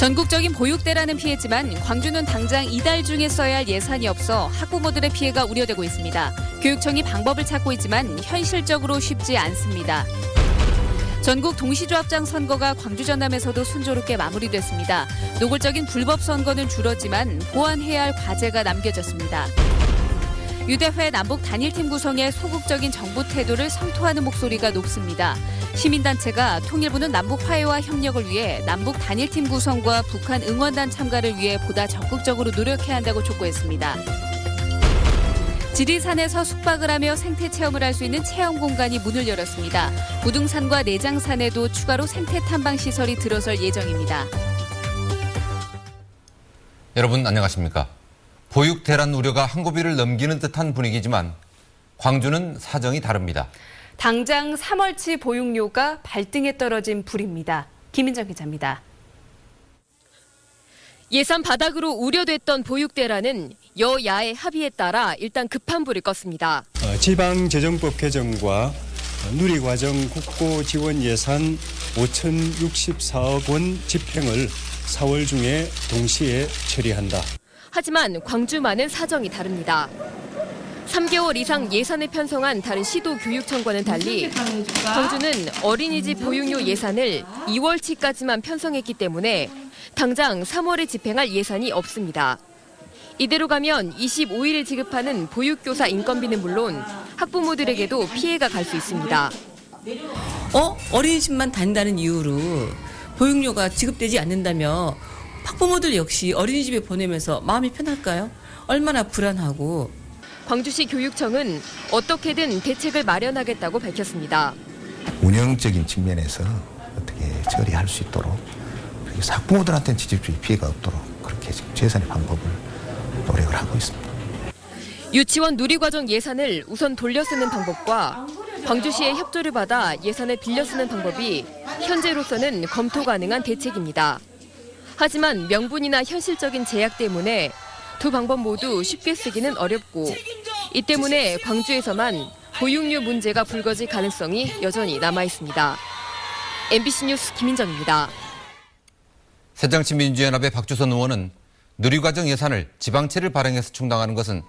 전국적인 보육대라는 피해지만 광주는 당장 이달 중에 써야 할 예산이 없어 학부모들의 피해가 우려되고 있습니다. 교육청이 방법을 찾고 있지만 현실적으로 쉽지 않습니다. 전국 동시조합장 선거가 광주 전남에서도 순조롭게 마무리됐습니다. 노골적인 불법 선거는 줄었지만 보완해야 할 과제가 남겨졌습니다. 유대회 남북 단일팀 구성에 소극적인 정부 태도를 성토하는 목소리가 높습니다. 시민단체가 통일부는 남북 화해와 협력을 위해 남북 단일팀 구성과 북한 응원단 참가를 위해 보다 적극적으로 노력해야 한다고 촉구했습니다. 지리산에서 숙박을 하며 생태 체험을 할 수 있는 체험 공간이 문을 열었습니다. 부등산과 내장산에도 추가로 생태 탐방 시설이 들어설 예정입니다. 여러분 안녕하십니까? 보육 대란 우려가 한 고비를 넘기는 듯한 분위기지만 광주는 사정이 다릅니다. 당장 3월치 보육료가 발등에 떨어진 불입니다. 김인정 기자입니다. 예산 바닥으로 우려됐던 보육대란은 여야의 합의에 따라 일단 급한 불을 껐습니다. 지방재정법 개정과 누리과정 국고 지원 예산 5,064억 원 집행을 4월 중에 동시에 처리한다. 하지만 광주만은 사정이 다릅니다. 3개월 이상 예산을 편성한 다른 시도 교육청과는 달리 광주는 어린이집 보육료 예산을 2월치까지만 편성했기 때문에 당장 3월에 집행할 예산이 없습니다. 이대로 가면 25일에 지급하는 보육교사 인건비는 물론 학부모들에게도 피해가 갈 수 있습니다. 어린이집만 다닌다는 이유로 보육료가 지급되지 않는다며 학부모들 역시 어린이집에 보내면서 마음이 편할까요? 얼마나 불안하고. 광주시 교육청은 어떻게든 대책을 마련하겠다고 밝혔습니다. 운영적인 측면에서 어떻게 처리할 수 있도록 그래서 학부모들한테는 직접적인 피해가 없도록 그렇게 지금 최선의 방법을 노력을 하고 있습니다. 유치원 누리과정 예산을 우선 돌려 쓰는 방법과 광주시의 협조를 받아 예산을 빌려 쓰는 방법이 현재로서는 검토 가능한 대책입니다. 하지만 명분이나 현실적인 제약 때문에 두 방법 모두 쉽게 쓰기는 어렵고 이 때문에 광주에서만 보육료 문제가 불거질 가능성이 여전히 남아있습니다. MBC 뉴스 김인정입니다. 새정치민주연합의 박주선 의원은 누리과정 예산을 지방채를 발행해서 충당하는 것은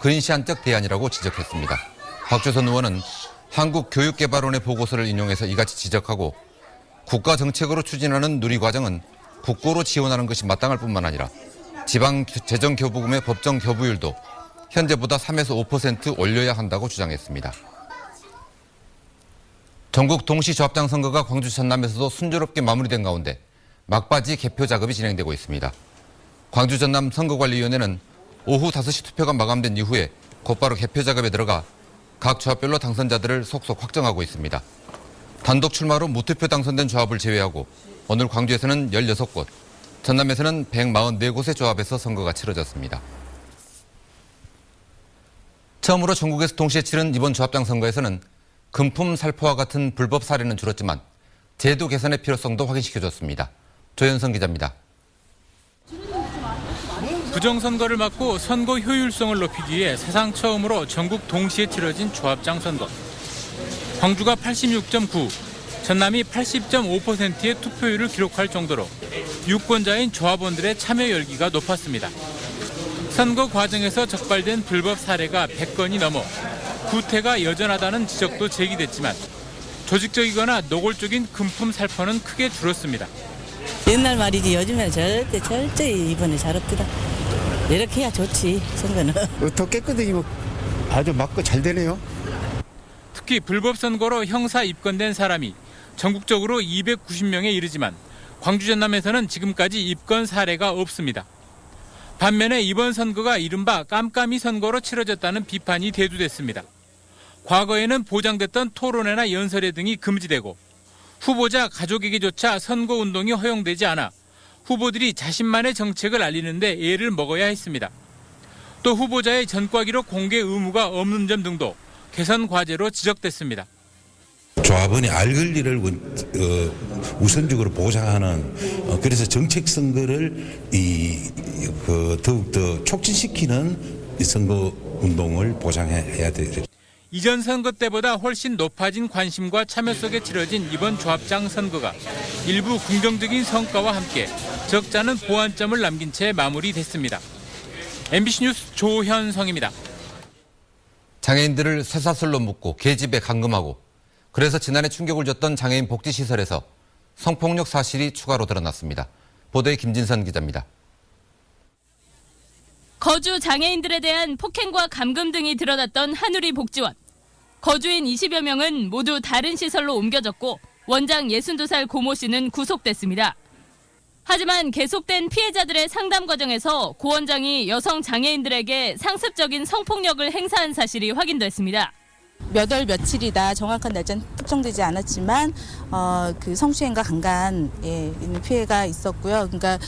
근시안적 대안이라고 지적했습니다. 박주선 의원은 한국교육개발원의 보고서를 인용해서 이같이 지적하고 국가정책으로 추진하는 누리과정은 국고로 지원하는 것이 마땅할 뿐만 아니라 지방재정교부금의 법정 교부율도 현재보다 3에서 5% 올려야 한다고 주장했습니다. 전국 동시조합장 선거가 광주 전남에서도 순조롭게 마무리된 가운데 막바지 개표 작업이 진행되고 있습니다. 광주 전남 선거관리위원회는 오후 5시 투표가 마감된 이후에 곧바로 개표 작업에 들어가 각 조합별로 당선자들을 속속 확정하고 있습니다. 단독 출마로 무투표 당선된 조합을 제외하고 오늘 광주에서는 16곳, 전남에서는 144곳의 조합에서 선거가 치러졌습니다. 처음으로 전국에서 동시에 치른 이번 조합장 선거에서는 금품 살포와 같은 불법 사례는 줄었지만 제도 개선의 필요성도 확인시켜줬습니다. 조현성 기자입니다. 부정선거를 막고 선거 효율성을 높이기 위해 사상 처음으로 전국 동시에 치러진 조합장 선거. 광주가 86.9, 전남이 80.5%의 투표율을 기록할 정도로 유권자인 조합원들의 참여 열기가 높았습니다. 선거 과정에서 적발된 불법 사례가 100건이 넘어 구태가 여전하다는 지적도 제기됐지만 조직적이거나 노골적인 금품 살포는 크게 줄었습니다. 옛날 말이지 요즘에는 절대 이번에 잘 없더라. 이렇게 해야 좋지 선거는. 더 깨끗하게 아주 맞고 잘 되네요. 특히 불법 선거로 형사 입건된 사람이 전국적으로 290명에 이르지만 광주 전남에서는 지금까지 입건 사례가 없습니다. 반면에 이번 선거가 이른바 깜깜이 선거로 치러졌다는 비판이 대두됐습니다. 과거에는 보장됐던 토론회나 연설회 등이 금지되고 후보자 가족에게조차 선거운동이 허용되지 않아 후보들이 자신만의 정책을 알리는데 애를 먹어야 했습니다. 또 후보자의 전과 기록 공개 의무가 없는 점 등도 개선 과제로 지적됐습니다. 조합원이 알 권리를 우선적으로 보장하는 그래서 정책 선거를 더욱더 촉진시키는 선거 운동을 보장해야 돼요. 이전 선거 때보다 훨씬 높아진 관심과 참여 속에 치러진 이번 조합장 선거가 일부 긍정적인 성과와 함께 적지 않은 보완점을 남긴 채 마무리됐습니다. MBC 뉴스 조현성입니다. 장애인들을 쇠사슬로 묶고 계집에 감금하고 그래서 지난해 충격을 줬던 장애인 복지시설에서 성폭력 사실이 추가로 드러났습니다. 보도에 김진선 기자입니다. 거주 장애인들에 대한 폭행과 감금 등이 드러났던 한우리 복지원. 거주인 20여 명은 모두 다른 시설로 옮겨졌고 원장 62살 고모 씨는 구속됐습니다. 하지만 계속된 피해자들의 상담 과정에서 고 원장이 여성 장애인들에게 상습적인 성폭력을 행사한 사실이 확인됐습니다. 몇 월 며칠이다 정확한 날짜는 특정되지 않았지만 그 성추행과 강간에 있는 피해가 있었고요. 그러니까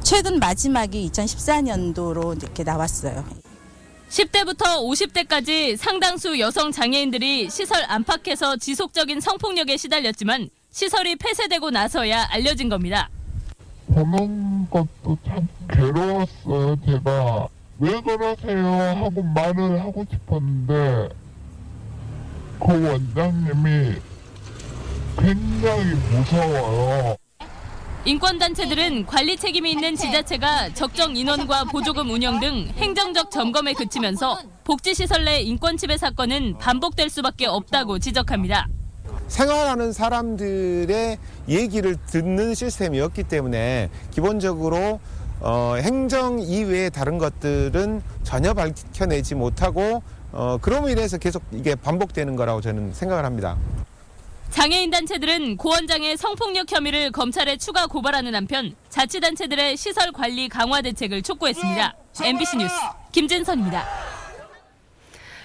최근 마지막이 2014년도로 이렇게 나왔어요. 10대부터 50대까지 상당수 여성 장애인들이 시설 안팎에서 지속적인 성폭력에 시달렸지만 시설이 폐쇄되고 나서야 알려진 겁니다. 보는 것도 참 괴로웠어요. 제가 왜 그러세요 하고 말을 하고 싶었는데 그 원장님이 굉장히 무서워요. 인권단체들은 관리 책임이 있는 지자체가 적정 인원과 보조금 운영 등 행정적 점검에 그치면서 복지시설 내 인권침해 사건은 반복될 수밖에 없다고 지적합니다. 생활하는 사람들의 얘기를 듣는 시스템이었기 때문에 기본적으로 행정 이외의 다른 것들은 전혀 밝혀내지 못하고 그럼으로 인해서 계속 이게 반복되는 거라고 저는 생각을 합니다. 장애인 단체들은 고 원장의 성폭력 혐의를 검찰에 추가 고발하는 한편 자치단체들의 시설 관리 강화 대책을 촉구했습니다. MBC 뉴스 김진선입니다.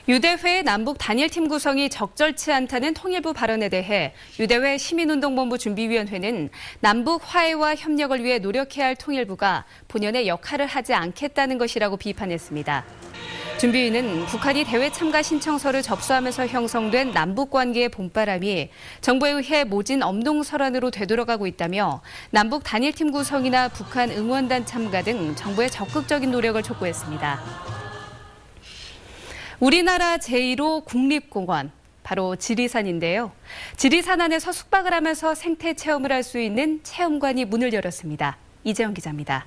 유대회의 남북 단일팀 구성이 적절치 않다는 통일부 발언에 대해 유대회 시민운동본부 준비위원회는 남북 화해와 협력을 위해 노력해야 할 통일부가 본연의 역할을 하지 않겠다는 것이라고 비판했습니다. 준비위는 북한이 대회 참가 신청서를 접수하면서 형성된 남북관계의 봄바람이 정부에 의해 모진 엄동설안으로 되돌아가고 있다며 남북 단일팀 구성이나 북한 응원단 참가 등 정부의 적극적인 노력을 촉구했습니다. 우리나라 제1호 국립공원, 바로 지리산인데요. 지리산 안에서 숙박을 하면서 생태 체험을 할 수 있는 체험관이 문을 열었습니다. 이재영 기자입니다.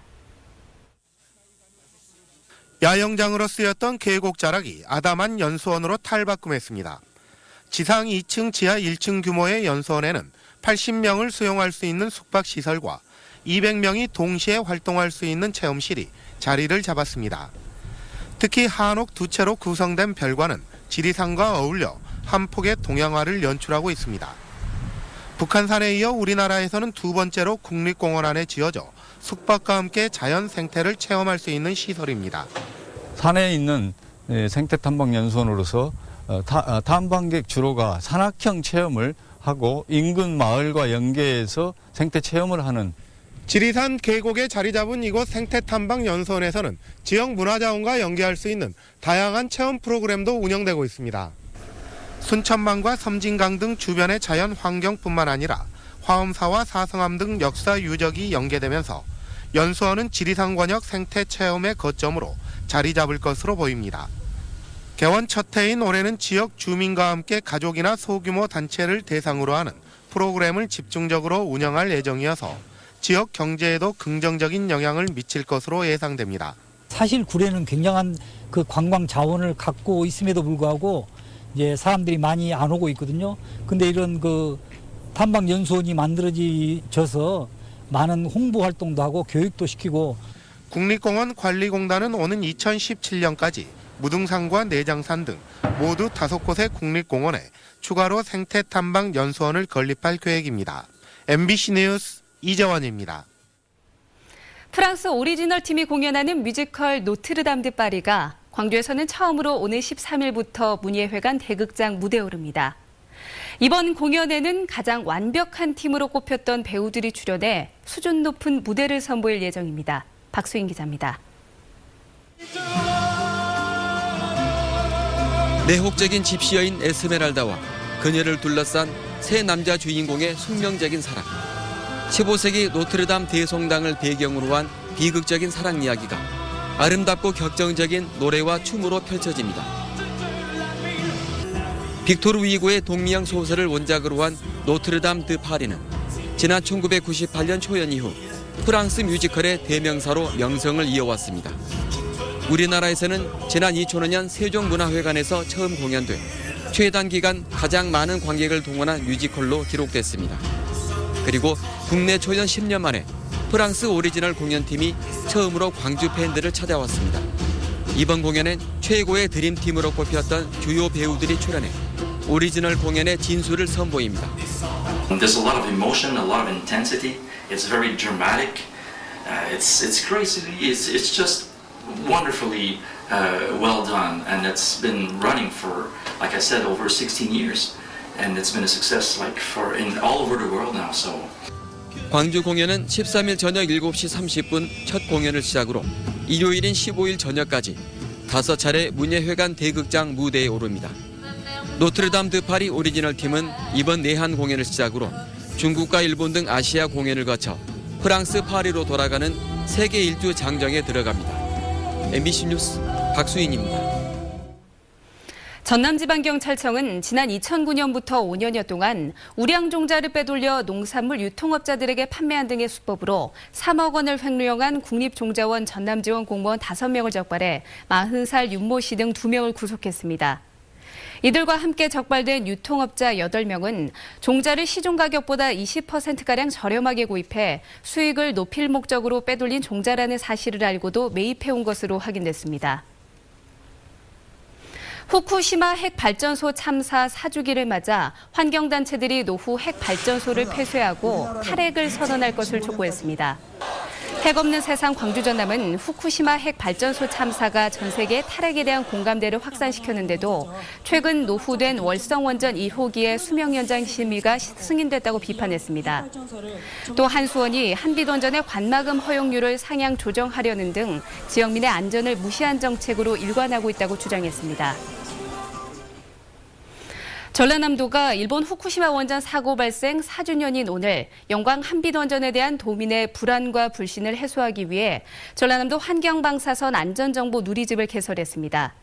야영장으로 쓰였던 계곡 자락이 아담한 연수원으로 탈바꿈했습니다. 지상 2층, 지하 1층 규모의 연수원에는 80명을 수용할 수 있는 숙박시설과 200명이 동시에 활동할 수 있는 체험실이 자리를 잡았습니다. 특히 한옥 두 채로 구성된 별관은 지리산과 어울려 한 폭의 동양화를 연출하고 있습니다. 북한산에 이어 우리나라에서는 두 번째로 국립공원 안에 지어져 숙박과 함께 자연 생태를 체험할 수 있는 시설입니다. 산에 있는 생태탐방연수원으로서 탐방객 주로가 산악형 체험을 하고 인근 마을과 연계해서 생태 체험을 하는 지리산 계곡에 자리 잡은 이곳 생태탐방연수원에서는 지역 문화자원과 연계할 수 있는 다양한 체험 프로그램도 운영되고 있습니다. 순천만과 섬진강 등 주변의 자연 환경뿐만 아니라 화엄사와 사성암 등 역사 유적이 연계되면서 연수원은 지리산 권역 생태 체험의 거점으로 자리 잡을 것으로 보입니다. 개원 첫 해인 올해는 지역 주민과 함께 가족이나 소규모 단체를 대상으로 하는 프로그램을 집중적으로 운영할 예정이어서 지역 경제에도 긍정적인 영향을 미칠 것으로 예상됩니다. 사실 구례는 굉장한 그 관광 자원을 갖고 있음에도 불구하고 이제 사람들이 많이 안 오고 있거든요. 근데 이런 그 탐방 연수원이 만들어져서 많은 홍보 활동도 하고 교육도 시키고. 국립공원 관리공단은 오는 2017년까지 무등산과 내장산 등 모두 5곳의 국립공원에 추가로 생태탐방 연수원을 건립할 계획입니다. MBC 뉴스 이재원입니다. 프랑스 오리지널 팀이 공연하는 뮤지컬 노트르담 드 파리가 광주에서는 처음으로 오늘 13일부터 문예회관 대극장 무대에 오릅니다. 이번 공연에는 가장 완벽한 팀으로 꼽혔던 배우들이 출연해 수준 높은 무대를 선보일 예정입니다. 박수인 기자입니다. 내혹적인 집시 여인 에스메랄다와 그녀를 둘러싼 세 남자 주인공의 숙명적인 사랑. 15세기 노트르담 대성당을 배경으로 한 비극적인 사랑 이야기가 아름답고 격정적인 노래와 춤으로 펼쳐집니다. 빅토르 위고의 동미양 소설을 원작으로 한 노트르담 드 파리는 지난 1998년 초연 이후 프랑스 뮤지컬의 대명사로 명성을 이어왔습니다. 우리나라에서는 지난 2005년 세종문화회관에서 처음 공연돼 최단 기간 가장 많은 관객을 동원한 뮤지컬로 기록됐습니다. 그리고 국내 초연 10년 만에 프랑스 오리지널 공연팀이 처음으로 광주 팬들을 찾아왔습니다. 이번 공연엔 최고의 드림팀으로 꼽혔던 주요 배우들이 출연해 오리지널 공연의 진수를 선보입니다. There's a lot of emotion, a lot of intensity. It's very dramatic. It's crazy. It's just wonderfully well done, and it's been running for, like I said, over 16 years, and it's been a success like for in all over the world now. So. 광주 공연은 13일 저녁 7시 30분 첫 공연을 시작으로 일요일인 15일 저녁까지 5차례 문예회관 대극장 무대에 오릅니다. 노트르담 드 파리 오리지널 팀은 이번 내한 공연을 시작으로 중국과 일본 등 아시아 공연을 거쳐 프랑스 파리로 돌아가는 세계 일주 장정에 들어갑니다. MBC 뉴스 박수인입니다. 전남지방경찰청은 지난 2009년부터 5년여 동안 우량 종자를 빼돌려 농산물 유통업자들에게 판매한 등의 수법으로 3억 원을 횡령한 국립종자원 전남지원 공무원 5명을 적발해 40살 윤모 씨 등 2명을 구속했습니다. 이들과 함께 적발된 유통업자 8명은 종자를 시중 가격보다 20%가량 저렴하게 구입해 수익을 높일 목적으로 빼돌린 종자라는 사실을 알고도 매입해온 것으로 확인됐습니다. 후쿠시마 핵발전소 참사 4주기를 맞아 환경단체들이 노후 핵발전소를 폐쇄하고 탈핵을 선언할 것을 촉구했습니다. 핵 없는 세상 광주 전남은 후쿠시마 핵발전소 참사가 전 세계 탈핵에 대한 공감대를 확산시켰는데도 최근 노후된 월성원전 1호기의 수명 연장 심의가 승인됐다고 비판했습니다. 또 한수원이 한빛원전의 관마금 허용률을 상향 조정하려는 등 지역민의 안전을 무시한 정책으로 일관하고 있다고 주장했습니다. 전라남도가 일본 후쿠시마 원전 사고 발생 4주년인 오늘 영광 한빛원전에 대한 도민의 불안과 불신을 해소하기 위해 전라남도 환경방사선 안전정보 누리집을 개설했습니다.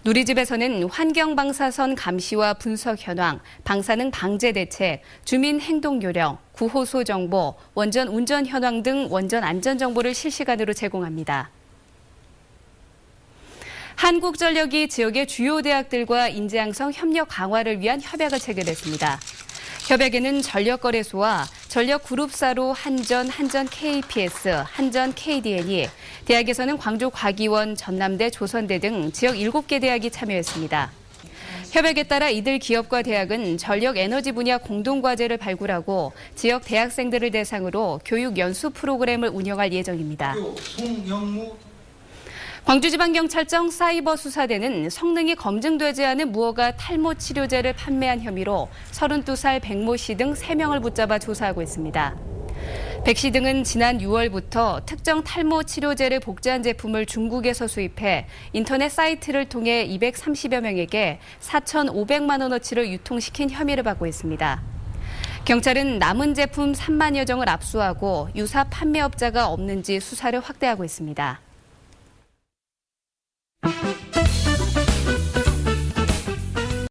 누리집에서는 환경방사선 감시와 분석 현황, 방사능 방제 대책, 주민 행동 요령, 구호소 정보, 원전 운전 현황 등 원전 안전 정보를 실시간으로 제공합니다. 한국전력이 지역의 주요 대학들과 인재 양성 협력 강화를 위한 협약을 체결했습니다. 협약에는 전력거래소와 전력그룹사로 한전 KPS, 한전 KDN이, 대학에서는 광주과기원, 전남대, 조선대 등 지역 7개 대학이 참여했습니다. 협약에 따라 이들 기업과 대학은 전력 에너지 분야 공동과제를 발굴하고 지역 대학생들을 대상으로 교육 연수 프로그램을 운영할 예정입니다. 광주지방경찰청 사이버수사대는 성능이 검증되지 않은 무허가 탈모 치료제를 판매한 혐의로 32살 백모 씨 등 3명을 붙잡아 조사하고 있습니다. 백 씨 등은 지난 6월부터 특정 탈모 치료제를 복제한 제품을 중국에서 수입해 인터넷 사이트를 통해 230여 명에게 4,500만 원어치를 유통시킨 혐의를 받고 있습니다. 경찰은 남은 제품 3만여 정을 압수하고 유사 판매업자가 없는지 수사를 확대하고 있습니다.